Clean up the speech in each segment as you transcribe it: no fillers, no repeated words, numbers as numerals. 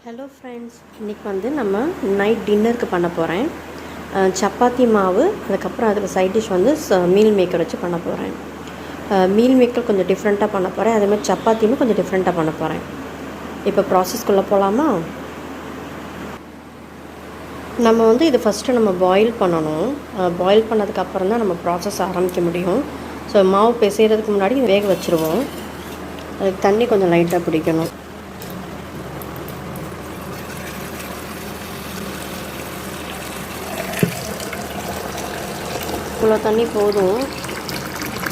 Hello friends, இன்றைக்கி வந்து நம்ம நைட் டின்னருக்கு பண்ண போகிறேன். சப்பாத்தி மாவு, அதுக்கப்புறம் அதில் சைட் டிஷ் வந்து மீல் மேக்கர் வச்சு பண்ண போகிறேன். மீல் மேக்கர் கொஞ்சம் டிஃப்ரெண்ட்டாக பண்ண போகிறேன். அதேமாதிரி சப்பாத்தியுமே கொஞ்சம் டிஃப்ரெண்ட்டாக பண்ண போகிறேன். இப்போ ப்ராசஸ்க்குள்ளே போகலாமா? நம்ம வந்து இது ஃபஸ்ட்டு நம்ம பாயில் பண்ணணும். பாயில் பண்ணதுக்கப்புறம் தான் நம்ம ப்ராசஸ் ஆரம்பிக்க முடியும். ஸோ மாவு பிசைகிறதுக்கு முன்னாடி வேக வச்சுருவோம். அதுக்கு தண்ணி கொஞ்சம் லைட்டாக பிடிக்கணும். இவ்வளோ தண்ணி போதும்,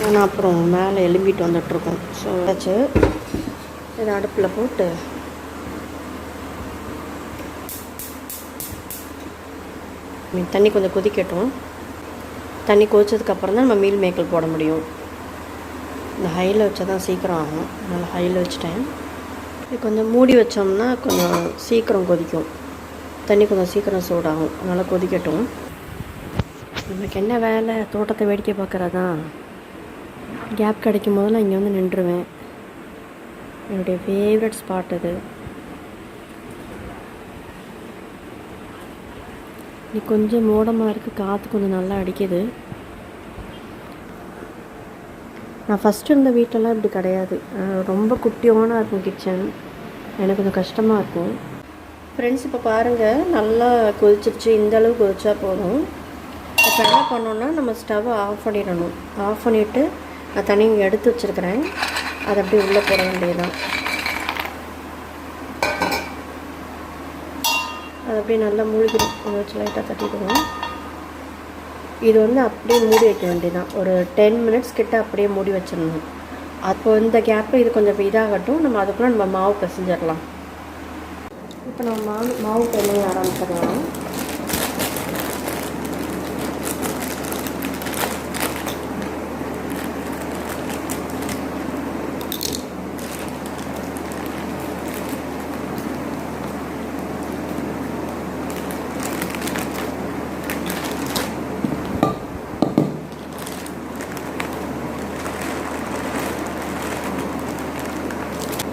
ஏன்னா அப்புறம் மேலே எலும்பிட்டு வந்துட்டுருக்கோம். ஸோ வச்சு இதை அடுப்பில் போட்டு தண்ணி கொஞ்சம் கொதிக்கட்டும். தண்ணி கொதிச்சதுக்கப்புறம் தான் நம்ம மீல் மேக்கர் போட முடியும். இந்த ஹையில் வச்சா தான் சீக்கிரம் ஆகும், அதனால் ஹையில் வச்சுட்டேன். இது கொஞ்சம் மூடி வச்சோம்னா கொஞ்சம் சீக்கிரம் கொதிக்கும். தண்ணி கொஞ்சம் சீக்கிரம் சூடாகும், அதனால் கொதிக்கட்டும். நமக்கு என்ன வேலை, தோட்டத்தை வேடிக்கை பார்க்குறதான். கேப் கிடைக்கும் போதெல்லாம் இங்கே வந்து நின்றுவேன். என்னுடைய ஃபேவரட் ஸ்பாட் இது. நீ கொஞ்சம் மோடமாக இருக்குது, காற்று கொஞ்சம் நல்லா அடிக்குது. நான் ஃபஸ்ட்டு இருந்த வீட்டெல்லாம் இப்படி கிடையாது. ரொம்ப குட்டியோனாக இருக்கும் கிச்சன். எனக்கு கொஞ்சம் கஷ்டமாக இருக்கும். ஃப்ரெண்ட்ஸ், இப்போ பாருங்கள், நல்லா கொதிச்சிருச்சு. இந்தளவு கொதிச்சா போதும். இப்போ என்ன பண்ணோன்னா, நம்ம ஸ்டவ்வை ஆஃப் பண்ணிடணும். ஆஃப் பண்ணிவிட்டு நான் தனியாக எடுத்து வச்சுருக்கிறேன். அதை அப்படியே உள்ளே போட வேண்டியதுதான். அது அப்படியே நல்லா மூழ்கிடும். அதை வச்சு லைட்டாக தட்டிடுவோம். இது வந்து அப்படியே மூடி வைக்க வேண்டியதுதான். ஒரு 10 மினிட்ஸ் கிட்ட அப்படியே மூடி வச்சிடணும். அப்போ இந்த கேப்பில் இது கொஞ்சம் இதாகட்டும். நம்ம அதுக்குள்ளே நம்ம மாவு பிசைஞ்சிடலாம். இப்போ நம்ம மாவு பிசைய ஆரம்பிச்சிடலாம்.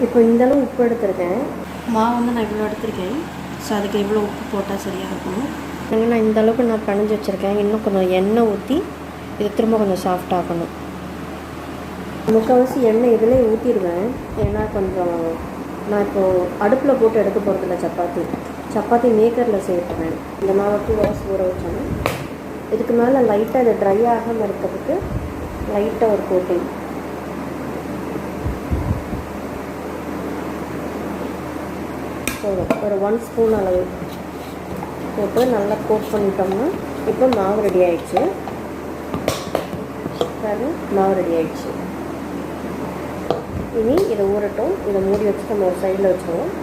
இப்போ இந்தளவு உப்பு எடுத்துருக்கேன். மாவு வந்து நான் இவ்வளோ எடுத்துருக்கேன். ஸோ அதுக்கு இவ்வளோ உப்பு போட்டால் சரியாக இருக்கும். நான் இந்தளவுக்கு நான் பிணைஞ்சி வச்சுருக்கேன். இன்னும் கொஞ்சம் எண்ணெய் ஊற்றி இது திரும்ப கொஞ்சம் சாஃப்டாகணும். முக்கால்வாசி எண்ணெய் இதிலே ஊற்றிடுவேன். ஏன்னா கொஞ்சம் நான் இப்போது அடுப்பில் போட்டு எடுக்க போகிறதில்ல. சப்பாத்தி மேக்கரில் சேர்த்துவேன். இந்த மாவை 2 hours ஊற வச்சோன்னா இதுக்கு மேலே லைட்டாக இதை ட்ரை ஆகாமல் இருக்கிறதுக்கு லைட்டாக ஒரு கோட்டிங். ஒரு 1 ஸ்பூன் அளவு போட்டு நல்லா கோட் பண்ணிட்டோம்னா இப்போ மாவு ரெடி ஆயிடுச்சு. மாவு ரெடி ஆயிடுச்சு. இனி இதை ஊறட்டும். இதை மூடி வச்சு நம்ம ஒரு சைடில் வச்சுருவோம்.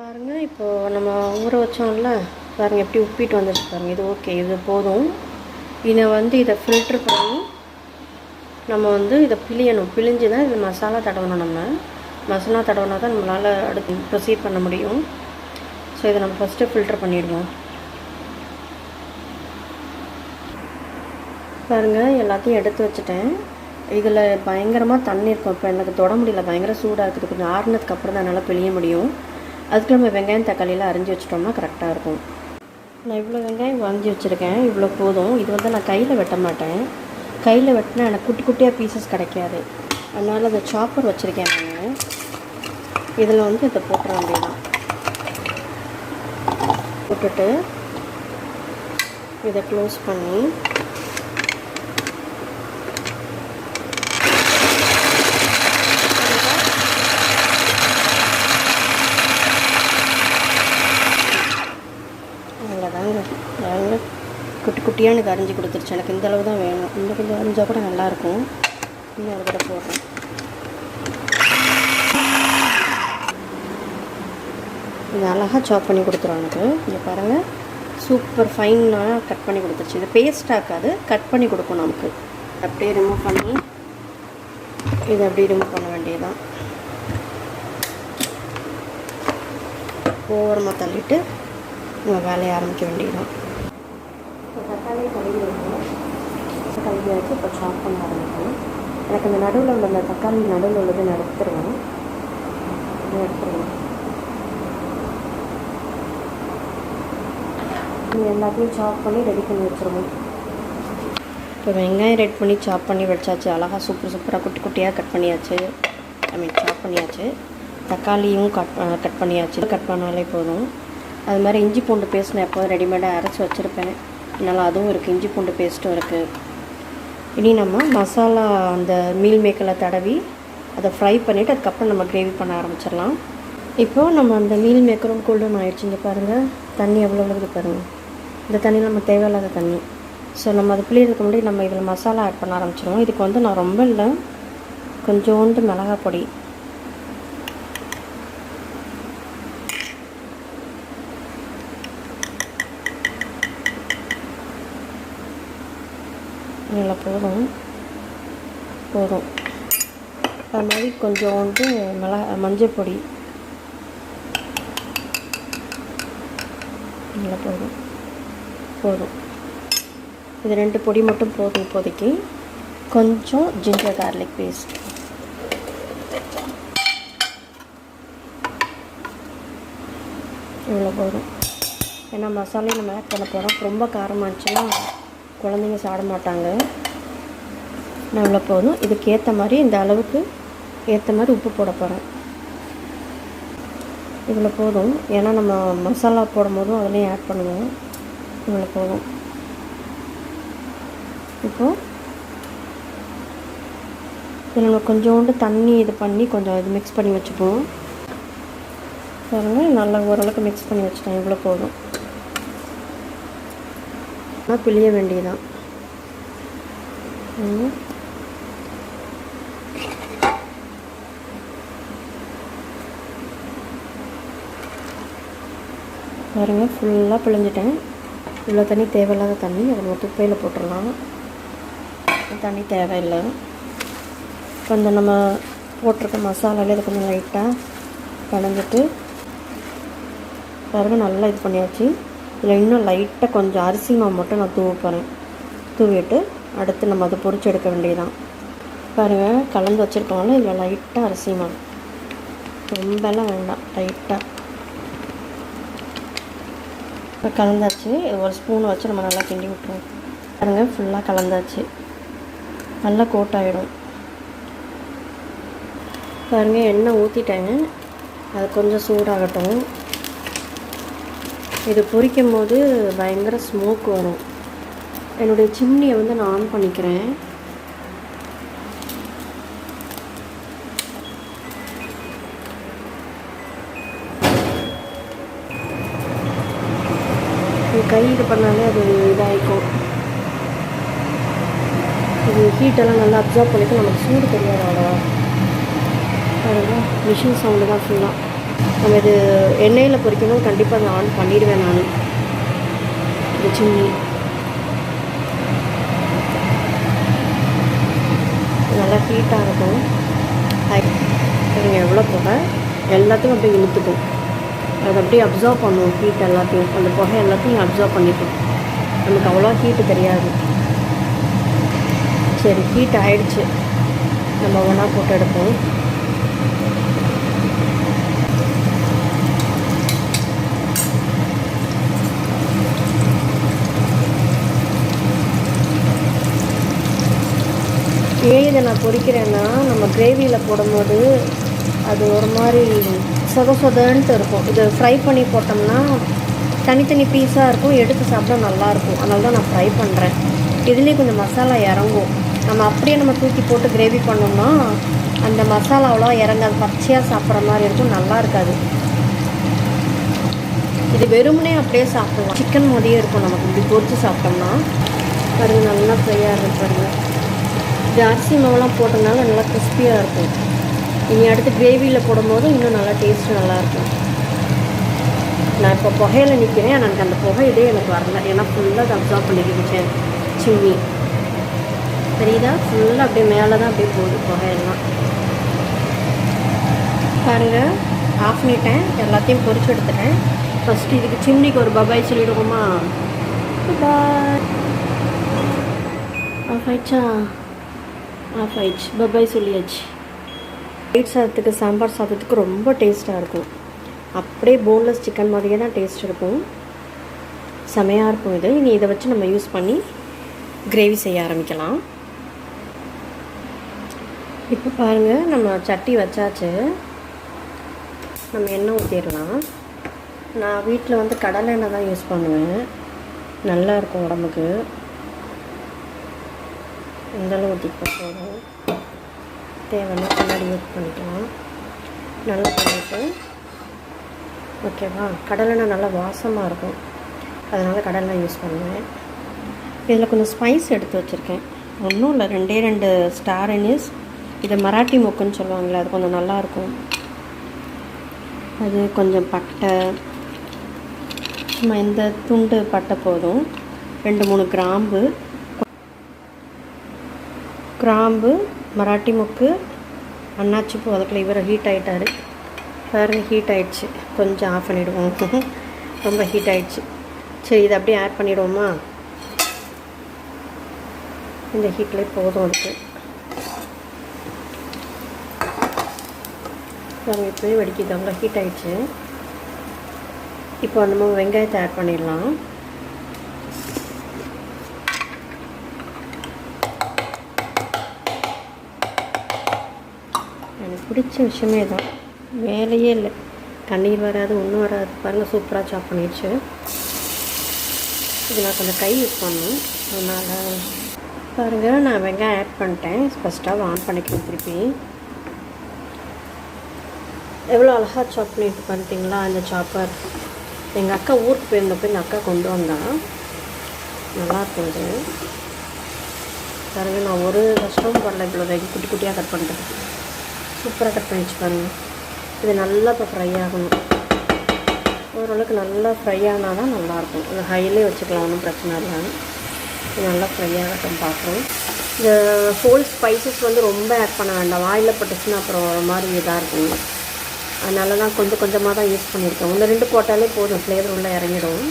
பாருங்கள், இப்போது நம்ம ஊற வச்சோம்ல, பாருங்கள் எப்படி உப்பிட்டு வந்துடுச்சு பாருங்கள். இது ஓகே, இது போதும். இதை வந்து இதை ஃபில்ட்ரு பண்ணி நம்ம வந்து இதை பிழியணும். பிழிஞ்சு தான் இது மசாலா தடவணும். நம்ம மசாலா தடவினா தான் நம்மளால் அடுத்து ப்ரொசீட் பண்ண முடியும். ஸோ இதை நம்ம ஃபஸ்ட்டு ஃபில்ட்ரு பண்ணிடுவோம். பாருங்கள், எல்லாத்தையும் எடுத்து வச்சுட்டேன். இதில் பயங்கரமாக தண்ணி இருக்கும். இப்போ எனக்கு தொட முடியல, பயங்கர சூடாக இருக்குது. கொஞ்சம் ஆறுனதுக்கு அப்புறம் தான் என்னால் பிழிய முடியும். அதுக்கு நம்ம வெங்காயம் தக்காளியில் அரிஞ்சு வச்சிட்டோம்னா கரெக்டாக இருக்கும். நான் இவ்வளோ வெங்காயம் வாங்கி வச்சுருக்கேன். இவ்வளோ போதும். இது வந்து நான் கையில் வெட்ட மாட்டேன். கையில் வெட்டினா எனக்கு குட்டி குட்டியாக பீசஸ் கிடைக்காது. அதனால் அந்த சாப்பர் வச்சுருக்கேன் நான். இதில் வந்து இதை போட்டுற வேண்டியதான். போட்டுட்டு இதை க்ளோஸ் பண்ணி அவ்வளோதாங்க. குட்டி குட்டியாக எனக்கு அரிஞ்சு கொடுத்துருச்சு. எனக்கு இந்த அளவு தான் வேணும். இன்னும் கொஞ்சம் அரிஞ்சால் கூட நல்லாயிருக்கும். இன்னும் அதை கூட போடுறேன். இது அழகாக சாப் பண்ணி கொடுத்துரும் எனக்கு. இங்கே பாருங்கள், சூப்பர் ஃபைனாக கட் பண்ணி கொடுத்துருச்சு. இது பேஸ்டாக்காது, கட் பண்ணி கொடுக்கும் நமக்கு. அப்படியே ரிமூவ் பண்ணி இதை அப்படியே ரிமூவ் பண்ண வேண்டியதுதான். ஓரமாக தள்ளிட்டு நம்ம வேலையை ஆரம்பிக்க வேண்டியதுதான். இப்போ தக்காளி கழுவியாச்சு. இப்போ சாப் பண்ண ஆரம்பிக்கணும். எனக்கு இந்த நடுவில் உள்ள அந்த தக்காளி நடுவில் உள்ளது எடுத்துருவேன். எல்லாத்தையும் சாப் பண்ணி ரெடி பண்ணி வச்சுருவோம். இப்போ வெங்காயம் ரெடி பண்ணி சாப் பண்ணி வச்சாச்சு. அழகாக சூப்பராக குட்டி குட்டியாக கட் பண்ணியாச்சு. சாப் பண்ணியாச்சு. தக்காளியும் கட் பண்ணியாச்சு. கட் பண்ணாலே போதும். அது மாதிரி இஞ்சி பூண்டு பேஸ்ட் நான் எப்போதும் ரெடிமேடாக அரைச்சி வச்சுருப்பேன். அதனால் அதுவும் இருக்குது. இஞ்சி பூண்டு பேஸ்ட்டும் இருக்குது. இனி நம்ம மசாலா அந்த மீல் மேக்கரில் தடவி அதை ஃப்ரை பண்ணிவிட்டு அதுக்கப்புறம் நம்ம கிரேவி பண்ண ஆரம்பிச்சிடலாம். இப்போது நம்ம அந்த மீல் மேக்கரும் கூல்டன் ஆகிடுச்சிங்க. பாருங்கள் தண்ணி எவ்வளோ வருது பாருங்கள். இந்த தண்ணியில் நம்ம தேவையில்லாத தண்ணி. ஸோ நம்ம அது பிள்ளைகளுக்கு முன்னாடி நம்ம இதில் மசாலா ஆட் பண்ண ஆரம்பிச்சிடுவோம். இதுக்கு வந்து நான் ரொம்ப இல்லை, கொஞ்சோண்டு மிளகாய் பொடி, நல்லா போதும். அது மாதிரி கொஞ்சோண்டு மஞ்சள் பொடி, நல்லா போதும். இது 2 பொடி மட்டும் போதும் இப்போதைக்கு. கொஞ்சம் ஜிஞ்சர் கார்லிக் பேஸ்ட், இவ்வளோ போதும். ஏன்னா மசாலையும் நம்ம ஆட் பண்ண போகிறோம். ரொம்ப காரமாகிடுச்சுன்னா குழந்தைங்க சாப்பிட மாட்டாங்க. நான் இவ்வளோ போதும். இதுக்கு ஏற்ற மாதிரி இந்த அளவுக்கு ஏற்ற மாதிரி உப்பு போட போகிறேன். இவ்வளோ போதும். ஏன்னா நம்ம மசாலா போடும் போதும் அதுலேயும் ஆட் பண்ணுவோம். இவ்வளோ போதும். இப்போது இதில் நம்ம கொஞ்சோண்டு தண்ணி இது பண்ணி கொஞ்சம் இது மிக்ஸ் பண்ணி வச்சுப்போம். பாருங்கள், நல்லா ஓரளவுக்கு மிக்ஸ் பண்ணி வச்சுட்டேன். இவ்வளோ போதும். ஆனால் பிழிய வேண்டியதான். பாருங்கள், ஃபுல்லாக பிழிஞ்சிட்டேன். இவ்வளோ தண்ணி தேவையில்லாத தண்ணி. அதை நம்ம குப்பையில் போட்டுடலாம். தண்ணி தேவையில்லை. இப்போ இந்த நம்ம போட்டிருக்க மசாலாவில் இதை கொஞ்சம் லைட்டாக கலந்துட்டு பாருங்கள், நல்லா இது பண்ணியாச்சு. இதில் இன்னும் லைட்டாக கொஞ்சம் அரிசி மாவு மட்டும் நான் தூவ போகிறேன். தூவிட்டு அடுத்து நம்ம அதை பொரிச்சு எடுக்க வேண்டியதான். பாருங்கள், கலந்து வச்சுருக்கோம்ல, இதில் லைட்டாக அரிசி மாவு, ரொம்பலாம் வேண்டாம், லைட்டாக. இப்போ கலந்தாச்சு. இது ஒரு ஸ்பூன் வச்சு நம்ம நல்லா கிண்டி விட்டுருவோம். பாருங்கள், ஃபுல்லாக கலந்தாச்சு. நல்லா கோட் ஆகிடும். பாருங்கள், எண்ணெய் ஊற்றிட்டேங்க. அது கொஞ்சம் சூடாகட்டும். இது பொரிக்கும் போது பயங்கர ஸ்மோக் வரும். என்னுடைய சிம்னியை வந்து நான் ஆன் பண்ணிக்கிறேன். கை இது பண்ணாலே அது இதாகிக்கும். இது ஹீட்டெல்லாம் நல்லா அப்சர்வ் பண்ணிட்டு நமக்கு சூடு தெரியாது அவ்வளோவா. அதுதான் மிஷின் சவுண்டு தான் ஃபுல்லாக. நம்ம இது எண்ணெயில் பொரிக்கணும், கண்டிப்பாக அதை ஆன் பண்ணிடுவேன் நான். இந்த சிம்னி நல்லா ஹீட்டாக இருக்கும். நீங்கள் எவ்வளோ புகை எல்லாத்தையும் அப்படியே இழுத்துக்கும். அது அப்படியே அப்சர்வ் பண்ணுவோம். ஹீட் எல்லாத்தையும், அந்த புகை எல்லாத்தையும் அப்சர்வ் பண்ணிக்கும். நமக்கு அவ்வளோ ஹீட்டு தெரியாது. சரி, ஹீட் ஆகிடுச்சு. நம்ம ஒன்றா போட்டு எடுப்போம். ஏன் இதை நான் பொரிக்கிறேன்னா, நம்ம கிரேவியில் போடும்போது அது ஒரு மாதிரி சொதன்ட்டு இருக்கும். இதை ஃப்ரை பண்ணி போட்டோம்னா தனித்தனி பீஸாக இருக்கும், எடுத்து சாப்பிட நல்லாயிருக்கும். அதனால தான் நான் ஃப்ரை பண்ணுறேன். இதுலேயும் கொஞ்சம் மசாலா இறங்கும். நம்ம அப்படியே நம்ம தூக்கி போட்டு கிரேவி பண்ணோம்னா அந்த மசாலா அவ்வளோ இறங்காது, பச்சையாக சாப்பிட்ற மாதிரி இருக்கும், நல்லா இருக்காது. இது வெறுமனே அப்படியே சாப்பிடலாம். சிக்கன் மாதிரியே இருக்கும் நமக்கு இப்படி பொரிச்சு சாப்பிட்டோம்னா. பாருங்கள், நல்லா ஃப்ரையாக இருக்கும். பாருங்கள், இது அரிசி மாவுலாம் போட்டோம்னால நல்லா கிறிஸ்பியாக இருக்கும். இனி அடுத்து கிரேவியில் போடும்போது இன்னும் நல்லா டேஸ்ட்டு நல்லாயிருக்கும். நான் இப்போ புகையில் நிற்கிறேன். எனக்கு அந்த புகை இதே எனக்கு வரல. ஏன்னா ஃபுல்லாக அப்சர்வ் பண்ணிக்கிட்டேன் சிம்னி. தெரியுதா? ஃபுல்லாக அப்படியே மேலே தான் அப்படியே போகுது புகையெல்லாம். பாருங்கள், ஆஃப் பண்ணிட்டேன். எல்லாத்தையும் பொரிச்சு எடுத்துட்டேன். ஃபஸ்ட்டு இதுக்கு சிம்னிக்கு ஒரு பபாய் சொல்லிவிடுவோமா? பாய். ஆஃப் ஆயிடுச்சா? ஆஃப் ஆயிடுச்சு. பபாய் சொல்லியாச்சு. ஒயிட் சாதத்துக்கு, சாம்பார் சாதத்துக்கு ரொம்ப டேஸ்ட்டாக இருக்கும். அப்படியே போன்லெஸ் சிக்கன் மாதிரியே தான் டேஸ்ட் இருக்கும். செமையாக இருக்கும் இது. இனி இதை வச்சு நம்ம யூஸ் பண்ணி கிரேவி செய்ய ஆரம்பிக்கலாம். இப்போ பாருங்கள், நம்ம சட்டி வச்சாச்சு. நம்ம எண்ணெய் ஊற்றிடலாம். நான் வீட்டில் வந்து கடலை எண்ணெய் தான் யூஸ் பண்ணுவேன். நல்லாயிருக்கும் உடம்புக்கு. இந்தளவு ஊற்றிக்க போதும். தேவைன்னா பின்னாடி யூஸ் பண்ணிக்கலாம். நல்லா பண்ணிவிட்டு ஓகேவா. கடலெண்ணெய் நல்லா வாசமாக இருக்கும், அதனால் கடலெண்ணெய் யூஸ் பண்ணுவேன். இதில் கொஞ்சம் ஸ்பைஸ் எடுத்து வச்சுருக்கேன். ஒன்றும் இல்லை, 2 ஸ்டார் அனீஸ். இதை மராட்டி மொக்குன்னு சொல்லுவாங்களே, அது கொஞ்சம் நல்லாயிருக்கும். அது கொஞ்சம் பட்டை, சும்மா இந்த துண்டு பட்டை போதும். 2-3 கிராம்பு, மராட்டி மொக்கு, அன்னாச்சி பூ. அதுக்குள்ள இவரை ஹீட் ஆகிட்டார் பாருங்க. ஹீட் ஆகிடுச்சு. கொஞ்சம் ஆஃப் பண்ணிவிடுவோம். ரொம்ப ஹீட் ஆகிடுச்சு. சரி, இதை அப்படியே ஆட் பண்ணிவிடுவோமா? இந்த ஹீட்லேயே போதும் அதுக்கு. பாருங்கள், இப்போயே வெடிக்குது. அவ்வளோ ஹீட் ஆகிடுச்சு. இப்போ நம்ம வெங்காயத்தை ஆட் பண்ணிடலாம். எனக்கு பிடிச்ச விஷயமே தான், வேலையே இல்லை. கண்ணீர் வராது, ஒன்றும் வராது. பாருங்கள், சூப்பராக சாப் பண்ணிடுச்சு. இது நான் கொஞ்சம் கை யூஸ் பண்ணணும், அதனால் பாருங்கள். நான் வெங்காயம் ஆட் பண்ணிட்டேன். ஃபஸ்ட்டாக ஆன் பண்ணிக்கிறேன் திருப்பி. எவ்வளோ அழகாக சாப் பண்ணிட்டு பண்ணிட்டீங்களா அந்த சாப்பர். எங்கள் அக்கா ஊருக்கு போயிருந்தப்போ எங்கள் அக்கா கொண்டு வந்தான். நல்லாயிருக்கும் இது. பாருங்கள், நான் ஒரு கஷ்டமும் பண்ணல. இவ்வளோ குட்டி குட்டியாக கட் பண்ணிட்டேன். சூப்பராக கட் பண்ணிச்சு பாருங்கள். இது நல்லா இப்போ ஃப்ரை ஆகணும். ஓரளவுக்கு நல்லா ஃப்ரை ஆனால் தான் நல்லாயிருக்கும். அது ஹையிலே வச்சுக்கலாம், ஒன்றும் பிரச்சனை இல்லை. இது நல்லா ஃப்ரை ஆகட்டும் பார்க்குறோம். இந்த ஹோல் ஸ்பைசஸ் வந்து ரொம்ப ஆட் பண்ண வேண்டாம். வாயில் பட்டுச்சுன்னா அப்புறம் ஒரு மாதிரி இதாக இருக்கும். அதனால தான் கொஞ்சம் கொஞ்சமாக தான் யூஸ் பண்ணியிருக்கேன். 1-2 போட்டாலே போதும், ஃப்ளேவர் உள்ளே இறங்கிடும்.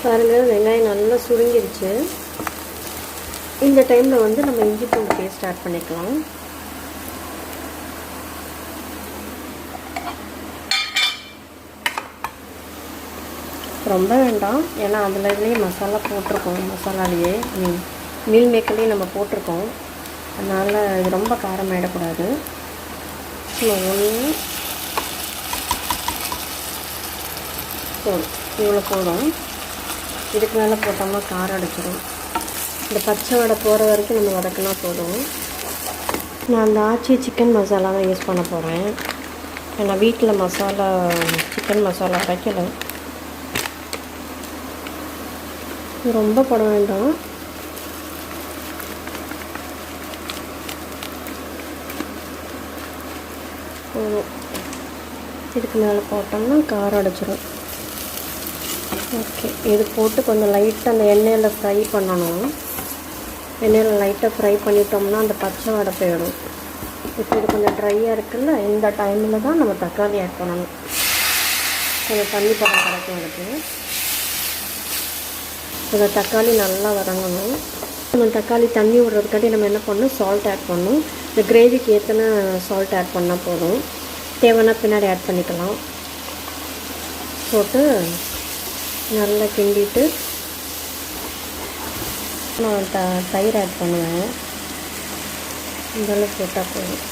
பாருங்கள், வெங்காயம் நல்லா சுருங்கிடுச்சு. இந்த டைமில் வந்து நம்ம இஞ்சி பூண்டு பேஸ்ட் ஆட் பண்ணிக்கலாம். ரொம்ப வேண்டாம், ஏன்னா அதுலேயே மசாலா போட்டிருக்கோம். மசாலாலேயே மீல் மேக்கர்லேயே நம்ம போட்டிருக்கோம். அதனால் இது ரொம்ப காரம் ஆகிடக்கூடாது. போதும், இவ்வளோ போதும். இதுக்கு மேலே போட்டோம்னா காரம் அடிச்சிடும். இந்த பச்சை வடை போகிற வரைக்கும் நம்ம வதக்கினா போதும். நான் அந்த ஆச்சி சிக்கன் மசாலா தான் யூஸ் பண்ண போகிறேன். ஏன்னா வீட்டில் சிக்கன் மசாலா அரைக்கலை. ரொம்ப போட வேண்டாம். இதுக்கு மேலே போட்டோம்னா காரம் அடிச்சிடும். ஓகே, இது போட்டு கொஞ்சம் லைட்டாக அந்த எண்ணெயில் ஃப்ரை பண்ணணும். எண்ணெயில் லைட்டாக ஃப்ரை பண்ணிட்டோம்னா அந்த பச்சை வடை போயிடும். இப்போ இது கொஞ்சம் ட்ரையாக இருக்குல்ல, இந்த டைமில் தான் நம்ம தக்காளி ஆட் பண்ணணும். கொஞ்சம் தண்ணி படம் கிடைக்கும் அதுக்கு. இந்த தக்காளி நல்லா வதங்கணும். நம்ம தக்காளி தண்ணி விடுறதுக்காட்டி நம்ம என்ன பண்ணணும், சால்ட் ஆட் பண்ணணும். இந்த கிரேவிக்கு ஏற்றின சால்ட் ஆட் பண்ணால் போதும். தேவைன்னா பின்னாடி ஆட் பண்ணிக்கலாம். போட்டு நல்லா கிண்டிட்டு நான் தயிர் ஆட் பண்ணுவேன். இதெல்லாம் போட்டால் போதும்.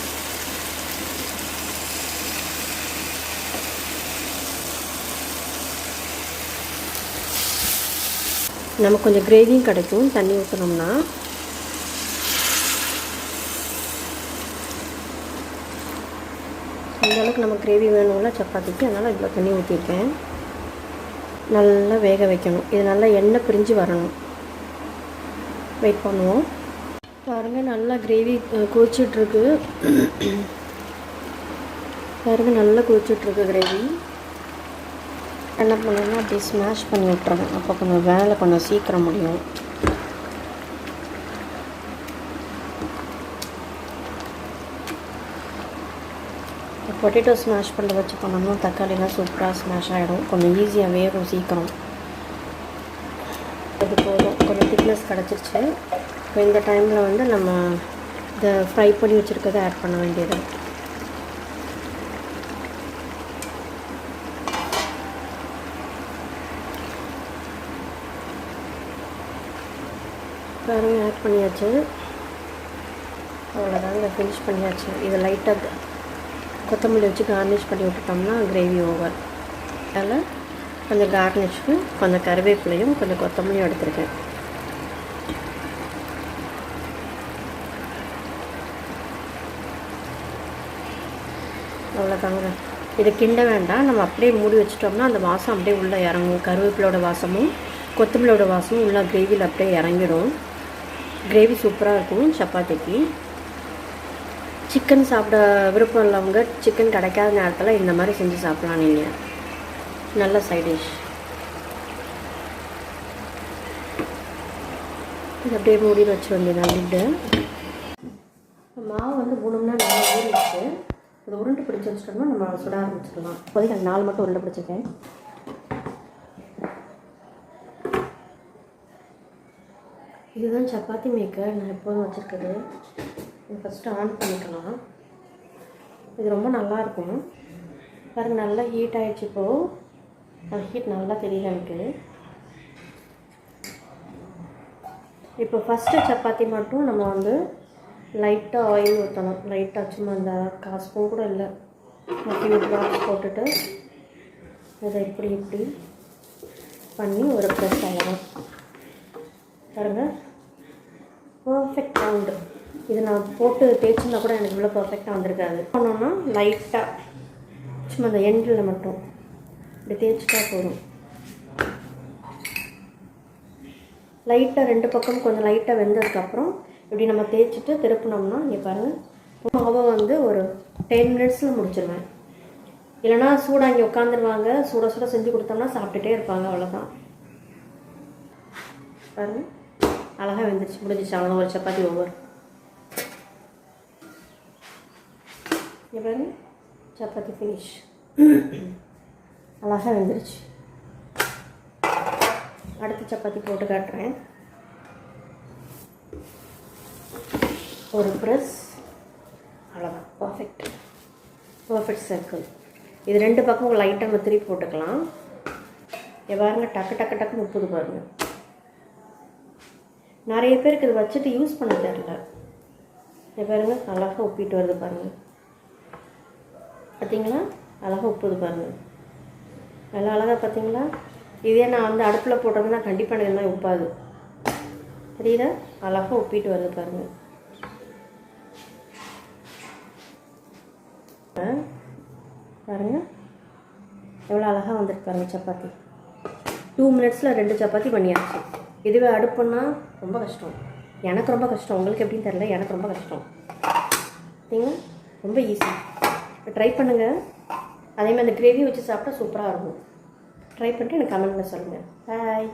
நமக்கு கொஞ்சம் கிரேவியும் கிடைக்கும் தண்ணி ஊற்றினோம்னா. இந்தளவுக்கு நம்ம கிரேவி வேணும்ல சப்பாத்திக்கு, அதனால் இவ்வளோ தண்ணி ஊற்றிருக்கேன். நல்லா வேக வைக்கணும். இது நல்லா எண்ணெய் பிரிஞ்சு வரணும். வெயிட் பண்ணுவோம். பாருங்கள், நல்லா கிரேவி கொதிச்சிட்ருக்கு. பாருங்கள், நல்லா கொதிச்சிட்ருக்கு கிரேவி. என்ன பண்ணுன்னா அப்படியே ஸ்மாஷ் பண்ணி விட்டுறேன். அப்போ கொஞ்சம் வேலை கொஞ்சம் சீக்கிரம் முடியும். பொட்டேட்டோ ஸ்மாஷ் பண்ணி வச்சு பண்ணோம்னா தக்காளிலாம் சூப்பராக ஸ்மாஷ் ஆகிடும். கொஞ்சம் ஈஸியாக வேகும் சீக்கிரம். இது போதும், கொஞ்சம் திக்னஸ் கிடச்சிருச்சு. இப்போ இந்த டைமில் வந்து நம்ம இதை ஃப்ரை பண்ணி வச்சுருக்கதை ஆட் பண்ண வேண்டியது. பாருங்க ஆட் பண்ணியாச்சு. அவ்வளோதாங்க, ஃபினிஷ் பண்ணியாச்சு. இதை லைட்டாக கொத்தமல்லி வச்சு கார்னிஷ் பண்ணி விட்டுட்டோம்னா கிரேவி ஓவர். அதில் கொஞ்சம் கார்னிஷ்க்கு கொஞ்சம் கருவேப்பிலையும் கொஞ்சம் கொத்தமல்லியும் எடுத்துருக்கேன். அவ்வளோதாங்க. இதை கிண்ட வேண்டாம், நம்ம அப்படியே மூடி வச்சிட்டோம்னா அந்த வாசம் அப்படியே உள்ளே இறங்கும். கருவேப்பிலோட வாசமும் கொத்தமல்லியோட வாசமும் உள்ளே கிரேவியில் அப்படியே இறங்கிடும். கிரேவி சூப்பராக இருக்கும் சப்பாத்திக்கு. சிக்கன் சாப்பிட விருப்பம் உள்ளவங்க சிக்கன் கிடைக்காத நேரத்தில் இந்த மாதிரி செஞ்சு சாப்பிட்லாம். நீங்கள் நல்ல சைட் டிஷ். இது அப்படியே மூடி வச்சு வேண்டியதான். லிட்டு மாவு வந்து 3 மணி நேரம் நல்லா ஊறிடுச்சு. இது உருண்டை பிடிச்சி வச்சுட்டோம்னா நம்ம சுட ஆரம்பிச்சிடலாம். இப்போதைக்கு நான் 4 மட்டும் உருண்டை பிடிச்சிருக்கேன். இதுதான் சப்பாத்தி மேக்கர் நான் எப்போதும் வச்சுருக்குது. இது ஃபஸ்ட்டு ஆன் பண்ணிக்கலாம். இது ரொம்ப நல்லாயிருக்கும். பாருங்க, நல்லா ஹீட் ஆகிடுச்சு. இப்போது அந்த ஹீட் நல்லா தெரியல எனக்கு. இப்போ ஃபஸ்ட்டு சப்பாத்தி மட்டும் நம்ம வந்து லைட்டாக ஆயில் ஊற்றணும். லைட்டாக சும்மா அந்த 1/4 ஸ்பூன் கூட இல்லை, ஃபியூ ட்ராப்ஸ் போட்டுட்டு இதை இப்படி பண்ணி ஒரு ப்ரெஸ் ஆகணும். பாருங்கள், பர்ஃபெக்ட் ரவுண்டு. இது நான் போட்டு தேய்ச்சிருந்தா கூட எனக்கு இவ்வளோ பர்ஃபெக்டாக வந்திருக்காது. பண்ணோன்னா லைட்டாக சும்மா அந்த எண்டில் மட்டும் இப்படி தேய்ச்சிட்டா போதும். லைட்டாக 2 பக்கம் கொஞ்சம் லைட்டாக வெந்ததுக்கப்புறம் இப்படி நம்ம தேய்ச்சிட்டு திருப்பினோம்னா இங்கே பாருங்கள், மாவை வந்து ஒரு 10 மினிட்ஸில் முடிச்சிடுவேன். இல்லைனா சூடாக இங்கே உட்காந்துருவாங்க, சுட செஞ்சு கொடுத்தோம்னா சாப்பிட்டுட்டே இருப்பாங்க. அவ்வளோதான். பாருங்கள், அழகாக வெந்துருச்சு. முடிஞ்சிச்சு. அவ்வளோ ஒரு சப்பாத்தி ஓவர். இங்கே பாருங்க, சப்பாத்தி ஃபினிஷ். அழகாக வெந்துருச்சு. அடுத்த சப்பாத்தி போட்டு காட்டுறேன். ஒரு ப்ரெஸ். அவ்வளோதான், பர்ஃபெக்ட் சர்க்கிள். இது 2 பக்கம் லைட்டாக நம்ம திருப்பி போட்டுக்கலாம். பாருங்க, டக்குன்னு உப்புது பாருங்கள். நிறைய பேருக்கு இது வச்சுட்டு யூஸ் பண்ண தெரியல. பாருங்கள், அழகாக உப்பிட்டு வருது பாருங்கள். பார்த்தீங்களா, அழகாக உப்புது பாருங்கள். நல்லா அழகாக பார்த்தீங்களா. இதே நான் வந்து அடுப்பில் போட்டோம்னா கண்டிப்பாக எனக்கு எல்லாம் உப்பாது. தெரியுதா, அழகாக உப்பிட்டு வருது பாருங்கள். பாருங்கள் எவ்வளோ அழகாக வந்துருக்கு பாருங்கள் சப்பாத்தி. 2 மினிட்ஸில் 2 சப்பாத்தி பண்ணியாச்சு. இதுவே அடுப்புன்னா ரொம்ப கஷ்டம். எனக்கு ரொம்ப கஷ்டம், உங்களுக்கு எப்படின்னு தெரியல, எனக்கு ரொம்ப கஷ்டம். பார்த்தீங்களா, ரொம்ப ஈஸி. ட்ரை பண்ணுங்கள். அதேமாதிரி அந்த கிரேவி வச்சு சாப்பிட்டா சூப்பராக இருக்கும். ட்ரை பண்ணிட்டு எனக்கு கமெண்ட்டில் சொல்லுங்கள். பாய்.